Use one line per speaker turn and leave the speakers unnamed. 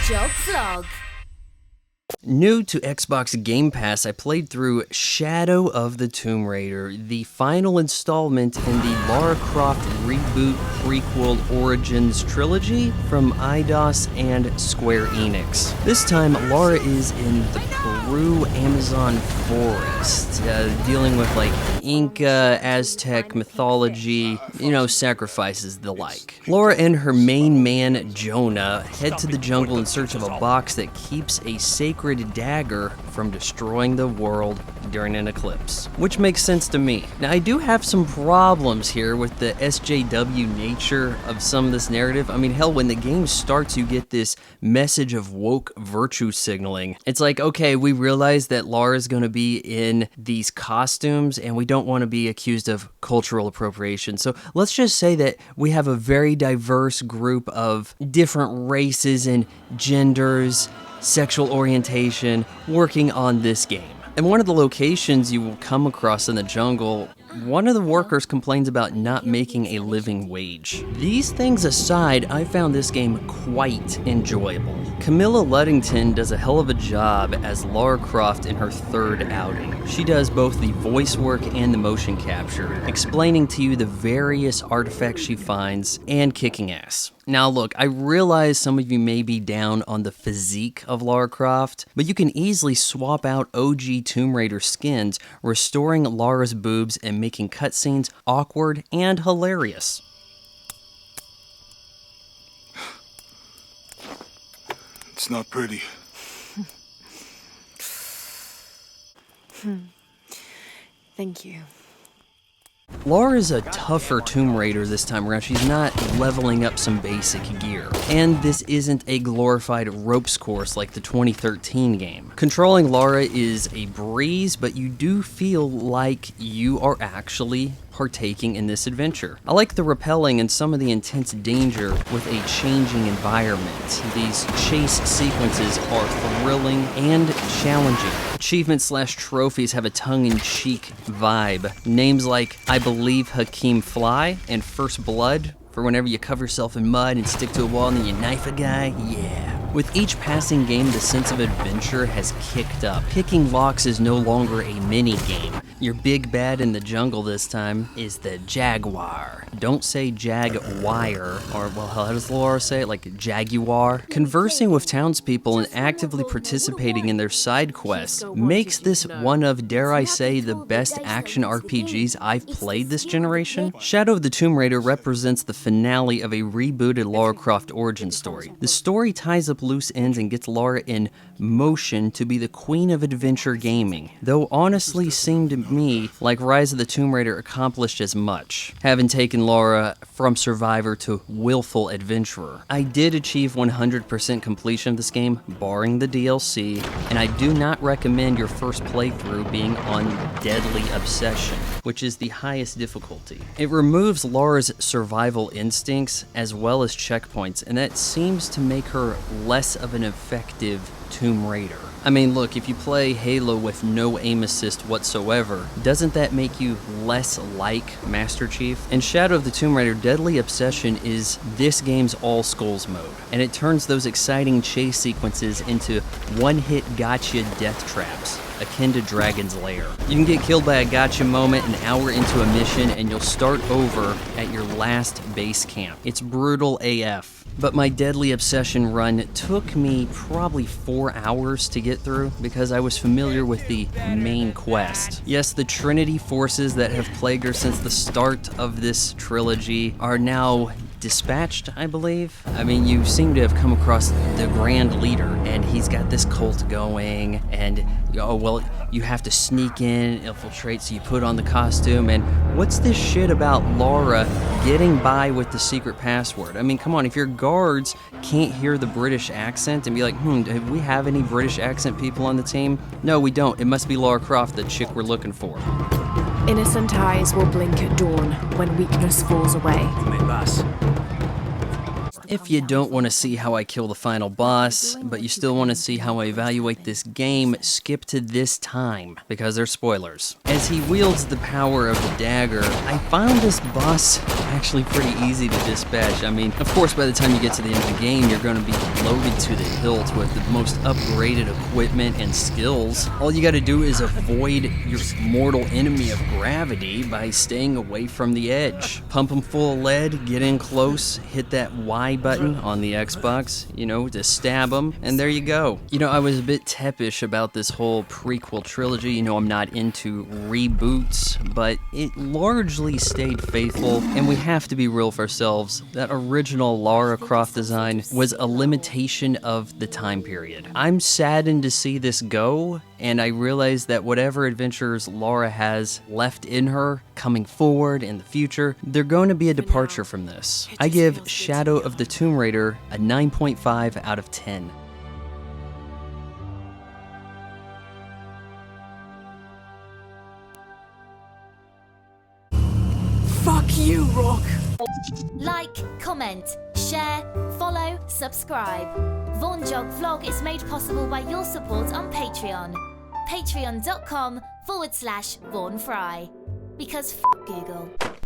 Job Vlog.
New to Xbox Game Pass, I played through Shadow of the Tomb Raider, the final installment in the Lara Croft reboot prequel Origins trilogy from Eidos and Square Enix. This time, Lara is in the Peru Amazon forest, dealing with like Inca, Aztec mythology, sacrifices the like. Lara and her main man, Jonah, head to the jungle in search of a box that keeps a sacred dagger from destroying the world during an eclipse, which makes sense to me. Now, I do have some problems here with the SJW nature of some of this narrative. I mean, hell, when the game starts, you get this message of woke virtue signaling. It's like, okay, we realize that Lara's gonna be in these costumes and we don't want to be accused of cultural appropriation. So let's just say that we have a very diverse group of different races and genders, sexual orientation, working on this game. And one of the locations you will come across in the jungle, one of the workers complains about not making a living wage. These things aside, I found this game quite enjoyable. Camilla Luddington does a hell of a job as Lara Croft in her third outing. She does both the voice work and the motion capture, explaining to you the various artifacts she finds and kicking ass. Now look, I realize some of you may be down on the physique of Lara Croft, but you can easily swap out OG Tomb Raider skins, restoring Lara's boobs and making cutscenes awkward and hilarious.
It's not pretty.
Thank you.
Lara's a tougher Tomb Raider this time around. She's not leveling up some basic gear. And this isn't a glorified ropes course like the 2013 game. Controlling Lara is a breeze, but you do feel like you are actually partaking in this adventure. I like the rappelling and some of the intense danger with a changing environment. These chase sequences are thrilling and challenging. Achievements/trophies have a tongue-in-cheek vibe. Names like I Believe Hakeem Fly and First Blood for whenever you cover yourself in mud and stick to a wall and then you knife a guy, yeah. With each passing game, the sense of adventure has kicked up. Picking locks is no longer a mini-game. Your big bad in the jungle this time is the Jaguar. Don't say Jaguar, or well, how does Lara say it? Like Jaguar? Conversing with townspeople and actively participating in their side quests makes this one of, dare I say, the best action RPGs I've played this generation. Shadow of the Tomb Raider represents the finale of a rebooted Lara Croft origin story. The story ties up loose ends and gets Lara in motion to be the queen of adventure gaming, though honestly seemed to me like Rise of the Tomb Raider accomplished as much, having taken Lara from survivor to willful adventurer. I did achieve 100% completion of this game, barring the DLC, and I do not recommend your first playthrough being on Deadly Obsession, which is the highest difficulty. It removes Lara's survival instincts as well as checkpoints, and that seems to make her less of an effective Tomb Raider. I mean, look, if you play Halo with no aim assist whatsoever, doesn't that make you less like Master Chief? In Shadow of the Tomb Raider, Deadly Obsession is this game's all skulls mode, and it turns those exciting chase sequences into one-hit gotcha death traps, akin to Dragon's Lair. You can get killed by a gotcha moment an hour into a mission, and you'll start over at your last base camp. It's brutal AF. But my Deadly Obsession run took me probably 4 hours to get through because I was familiar with the main quest. Yes, the Trinity forces that have plagued her since the start of this trilogy are now dispatched, I believe. I mean, you seem to have come across the Grand Leader, and he's got this cult going, and, oh, well, you have to sneak in, infiltrate, so you put on the costume, and what's this shit about Lara getting by with the secret password? I mean, come on, if your guards can't hear the British accent and be like, do we have any British accent people on the team? No, we don't. It must be Lara Croft, the chick we're looking for.
Innocent eyes will blink at dawn when weakness falls away.
If you don't want to see how I kill the final boss, but you still want to see how I evaluate this game, skip to this time, because they're spoilers. As he wields the power of the dagger, I found this boss actually pretty easy to dispatch. I mean, of course, by the time you get to the end of the game, you're going to be loaded to the hilt with the most upgraded equipment and skills. All you got to do is avoid your mortal enemy of gravity by staying away from the edge. Pump him full of lead, get in close, hit that Y button on the Xbox, you know, to stab him, and there you go. You know, I was a bit teppish about this whole prequel trilogy. You know, I'm not into reboots, but it largely stayed faithful, and we have to be real for ourselves. That original Lara Croft design was a limitation of the time period. I'm saddened to see this go, and I realize that whatever adventures Lara has left in her coming forward in the future, they're going to be a departure from this. I give Shadow of the Tomb Raider a 9.5 out of 10.
Fuck you, Rock!
Like, comment, share, follow, subscribe. Vaughan Jog Vlog is made possible by your support on Patreon. Patreon.com/Vaughan Fry. Because f*** Google.